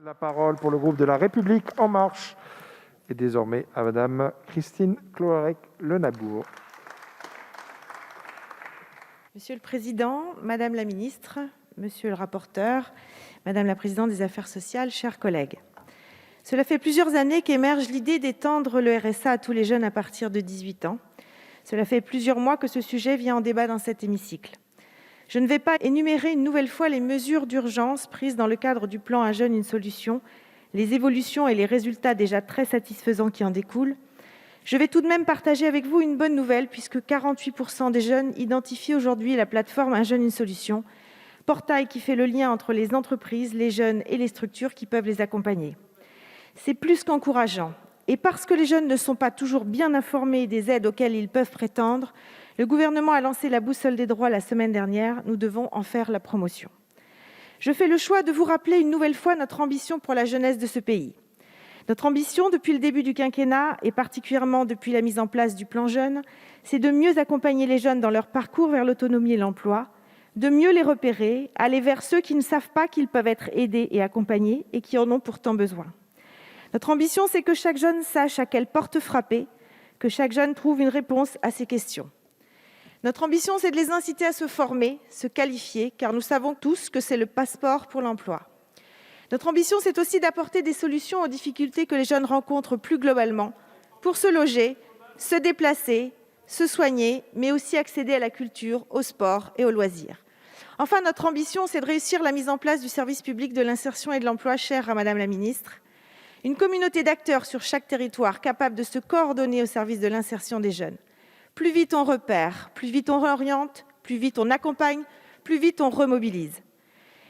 La parole pour le groupe de La République En Marche est désormais à Madame Christine Cloarec-Lenabour. Monsieur le Président, Madame la Ministre, Monsieur le rapporteur, Madame la Présidente des Affaires sociales, chers collègues. Cela fait plusieurs années qu'émerge l'idée d'étendre le RSA à tous les jeunes à partir de 18 ans. Cela fait plusieurs mois que ce sujet vient en débat dans cet hémicycle. Je ne vais pas énumérer une nouvelle fois les mesures d'urgence prises dans le cadre du plan « Un jeune, une solution », les évolutions et les résultats déjà très satisfaisants qui en découlent. Je vais tout de même partager avec vous une bonne nouvelle, puisque 48% des jeunes identifient aujourd'hui la plateforme « Un jeune, une solution », portail qui fait le lien entre les entreprises, les jeunes et les structures qui peuvent les accompagner. C'est plus qu'encourageant. Et parce que les jeunes ne sont pas toujours bien informés des aides auxquelles ils peuvent prétendre, le gouvernement a lancé la boussole des droits la semaine dernière. Nous devons en faire la promotion. Je fais le choix de vous rappeler une nouvelle fois notre ambition pour la jeunesse de ce pays. Notre ambition, depuis le début du quinquennat, et particulièrement depuis la mise en place du plan Jeunes, c'est de mieux accompagner les jeunes dans leur parcours vers l'autonomie et l'emploi, de mieux les repérer, aller vers ceux qui ne savent pas qu'ils peuvent être aidés et accompagnés et qui en ont pourtant besoin. Notre ambition, c'est que chaque jeune sache à quelle porte frapper, que chaque jeune trouve une réponse à ses questions. Notre ambition, c'est de les inciter à se former, se qualifier, car nous savons tous que c'est le passeport pour l'emploi. Notre ambition, c'est aussi d'apporter des solutions aux difficultés que les jeunes rencontrent plus globalement pour se loger, se déplacer, se soigner, mais aussi accéder à la culture, au sport et aux loisirs. Enfin, notre ambition, c'est de réussir la mise en place du service public de l'insertion et de l'emploi cher à Madame la Ministre. Une communauté d'acteurs sur chaque territoire capable de se coordonner au service de l'insertion des jeunes. Plus vite on repère, plus vite on réoriente, plus vite on accompagne, plus vite on remobilise.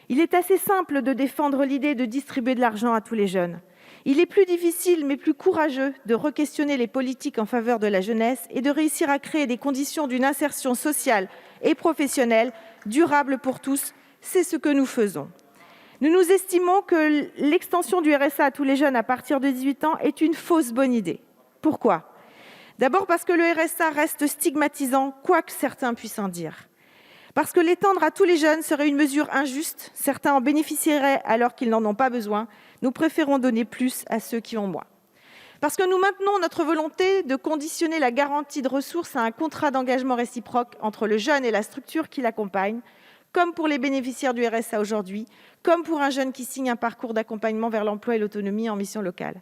Il est assez simple de défendre l'idée de distribuer de l'argent à tous les jeunes. Il est plus difficile, mais plus courageux, de re-questionner les politiques en faveur de la jeunesse et de réussir à créer des conditions d'une insertion sociale et professionnelle durable pour tous. C'est ce que nous faisons. Nous estimons que l'extension du RSA à tous les jeunes à partir de 18 ans est une fausse bonne idée. Pourquoi ? D'abord parce que le RSA reste stigmatisant, quoi que certains puissent en dire. Parce que l'étendre à tous les jeunes serait une mesure injuste, certains en bénéficieraient alors qu'ils n'en ont pas besoin. Nous préférons donner plus à ceux qui ont moins. Parce que nous maintenons notre volonté de conditionner la garantie de ressources à un contrat d'engagement réciproque entre le jeune et la structure qui l'accompagne, comme pour les bénéficiaires du RSA aujourd'hui, comme pour un jeune qui signe un parcours d'accompagnement vers l'emploi et l'autonomie en mission locale.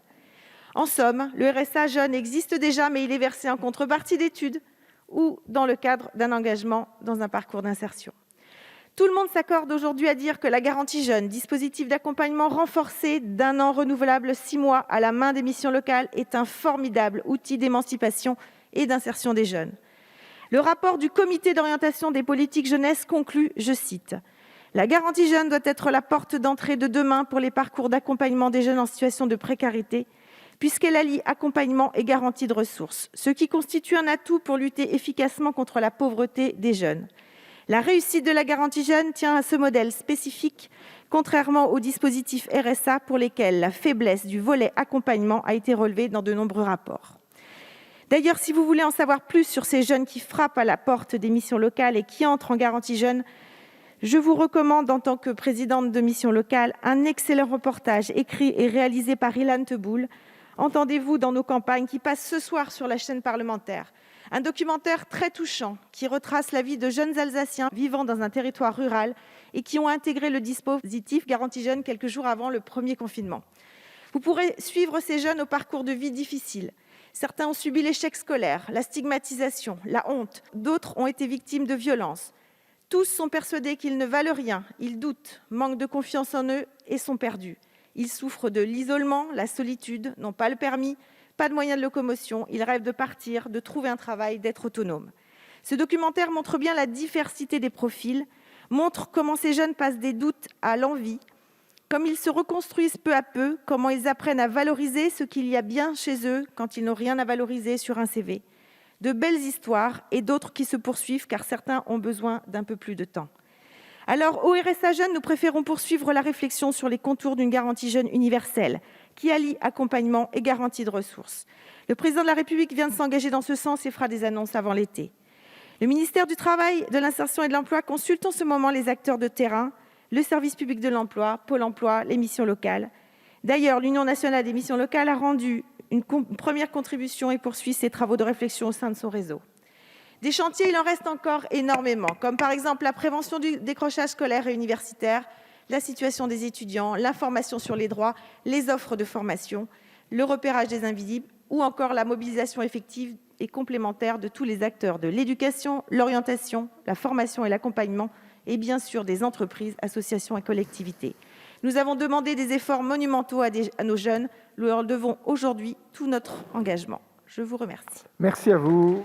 En somme, le RSA jeune existe déjà, mais il est versé en contrepartie d'études ou dans le cadre d'un engagement dans un parcours d'insertion. Tout le monde s'accorde aujourd'hui à dire que la garantie jeune, dispositif d'accompagnement renforcé d'1 an renouvelable 6 mois à la main des missions locales, est un formidable outil d'émancipation et d'insertion des jeunes. Le rapport du comité d'orientation des politiques jeunesse conclut, je cite, « La garantie jeune doit être la porte d'entrée de demain pour les parcours d'accompagnement des jeunes en situation de précarité, puisqu'elle allie accompagnement et garantie de ressources, ce qui constitue un atout pour lutter efficacement contre la pauvreté des jeunes. La réussite de la garantie jeune tient à ce modèle spécifique, contrairement aux dispositifs RSA pour lesquels la faiblesse du volet accompagnement a été relevée dans de nombreux rapports. » D'ailleurs, si vous voulez en savoir plus sur ces jeunes qui frappent à la porte des missions locales et qui entrent en garantie jeune, je vous recommande, en tant que présidente de mission locale, un excellent reportage écrit et réalisé par Ilan Teboul, « Entendez-vous dans nos campagnes » qui passe ce soir sur la chaîne parlementaire. Un documentaire très touchant qui retrace la vie de jeunes Alsaciens vivant dans un territoire rural et qui ont intégré le dispositif Garantie Jeunes quelques jours avant le premier confinement. Vous pourrez suivre ces jeunes au parcours de vie difficile. Certains ont subi l'échec scolaire, la stigmatisation, la honte. D'autres ont été victimes de violences. Tous sont persuadés qu'ils ne valent rien. Ils doutent, manquent de confiance en eux et sont perdus. Ils souffrent de l'isolement, la solitude, n'ont pas le permis, pas de moyens de locomotion. Ils rêvent de partir, de trouver un travail, d'être autonomes. Ce documentaire montre bien la diversité des profils, montre comment ces jeunes passent des doutes à l'envie, comme ils se reconstruisent peu à peu, comment ils apprennent à valoriser ce qu'il y a bien chez eux quand ils n'ont rien à valoriser sur un CV. De belles histoires et d'autres qui se poursuivent car certains ont besoin d'un peu plus de temps. Alors, au RSA Jeunes, nous préférons poursuivre la réflexion sur les contours d'une garantie jeune universelle qui allie accompagnement et garantie de ressources. Le président de la République vient de s'engager dans ce sens et fera des annonces avant l'été. Le ministère du Travail, de l'Insertion et de l'Emploi consulte en ce moment les acteurs de terrain, le service public de l'emploi, Pôle emploi, les missions locales. D'ailleurs, l'Union nationale des missions locales a rendu une première contribution et poursuit ses travaux de réflexion au sein de son réseau. Des chantiers, il en reste encore énormément, comme par exemple la prévention du décrochage scolaire et universitaire, la situation des étudiants, l'information sur les droits, les offres de formation, le repérage des invisibles ou encore la mobilisation effective et complémentaire de tous les acteurs de l'éducation, l'orientation, la formation et l'accompagnement, et bien sûr des entreprises, associations et collectivités. Nous avons demandé des efforts monumentaux à nos jeunes. Nous leur devons aujourd'hui tout notre engagement. Je vous remercie. Merci à vous.